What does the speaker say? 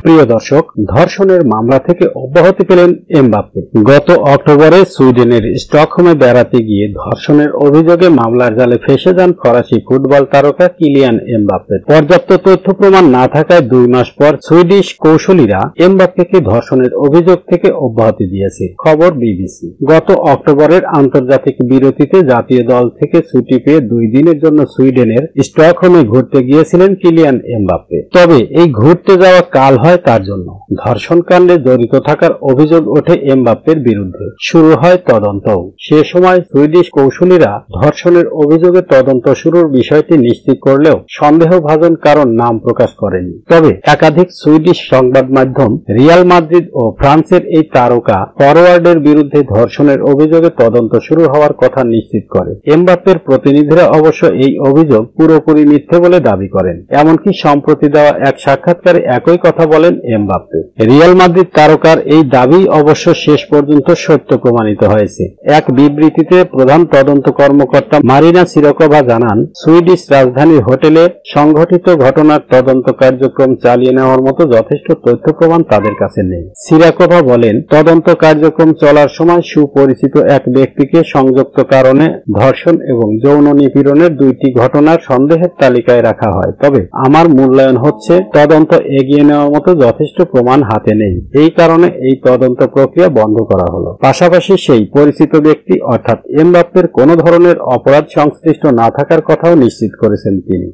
প্রিয় দর্শক, ধর্ষণের মামলা থেকে অব্যাহতি পেলেন এমবাপ্পে। গত অক্টোবরে সুইডেনের স্টকহোমে বেড়াতে গিয়ে ধর্ষণের অভিযোগে মামলার জালে ফেঁসে যান ফরাসি ফুটবল তারকা কিলিয়ান এমবাপ্পে। পর্যাপ্ত তথ্য প্রমাণ না থাকায় 2 মাস পর সুইডিশ কৌশলীরা এমবাপ্পেকে ধর্ষণের অভিযোগ থেকে অব্যাহতি দিয়েছে। খবর বিবিসি। গত অক্টোবরের আন্তর্জাতিক বিরতিতে জাতীয় দল থেকে ছুটি পেয়ে 2 দিনের জন্য সুইডেনের স্টকহোমে ঘুরতে গিয়েছিলেন কিলিয়ান এমবাপ্পে। তবে এই ঘুরতে যাওয়া কাল হয় তার জন্য। ধর্ষণ কাণ্ডে জড়িত থাকার অভিযোগ ওঠে এমবাপ্পের বিরুদ্ধে। শুরু হয় তদন্তও। সে সময় সুইডিশ কৌশলীরা ধর্ষণের অভিযোগে তদন্ত শুরুর বিষয়টি নিশ্চিত করলেও সন্দেহভাজন কারণ নাম প্রকাশ করেনি। তবে একাধিক সুইডিশ সংবাদ মাধ্যম রিয়াল মাদ্রিদ ও ফ্রান্সের এই তারকা ফরওয়ার্ডের বিরুদ্ধে ধর্ষণের অভিযোগে তদন্ত শুরু হওয়ার কথা নিশ্চিত করে। এমবাপ্পের প্রতিনিধিরা অবশ্য এই অভিযোগ পুরোপুরি মিথ্যে বলে দাবি করেন। এমনকি সম্প্রতি দেওয়া এক সাক্ষাৎকারে একই কথা বলেন এমবাপ্পে। রিয়াল মাদ্রিদ তারকার এই দাবি অবশ্য শেষ পর্যন্ত সত্য প্রমাণিত হয়েছে। এক বিবৃতিতে প্রধান তদন্ত কর্মকর্তা মারিনা সিরাকোভা জানান, সুইডিশ রাজধানীর হোটেলে সংঘটিত ঘটনার তদন্ত কার্যক্রম চালিয়ে নেওয়ার মতো যথেষ্ট তথ্য প্রমাণ তাদের কাছে নেই। সিরাকোভা বলেন, তদন্ত কার্যক্রম চলার সময় সুপরিচিত এক ব্যক্তিকে সংযুক্ত কারণে ধর্ষণ এবং যৌন নিপীড়নের 2টি ঘটনার সন্দেহের তালিকায় রাখা হয়। তবে আমার মূল্যায়ন হচ্ছে তদন্ত এগিয়ে নেওয়ার মতো যথেষ্ট প্রমাণ হাতে নেই। এই কারণে এই তদন্ত প্রক্রিয়া বন্ধ করা হলো। পাশাপাশি সেই পরিচিত ব্যক্তি অর্থাৎ এমবাপ্পের কোনো ধরনের অপরাধ সংশ্লিষ্ট না থাকার কথাও নিশ্চিত করেছেন তিনি।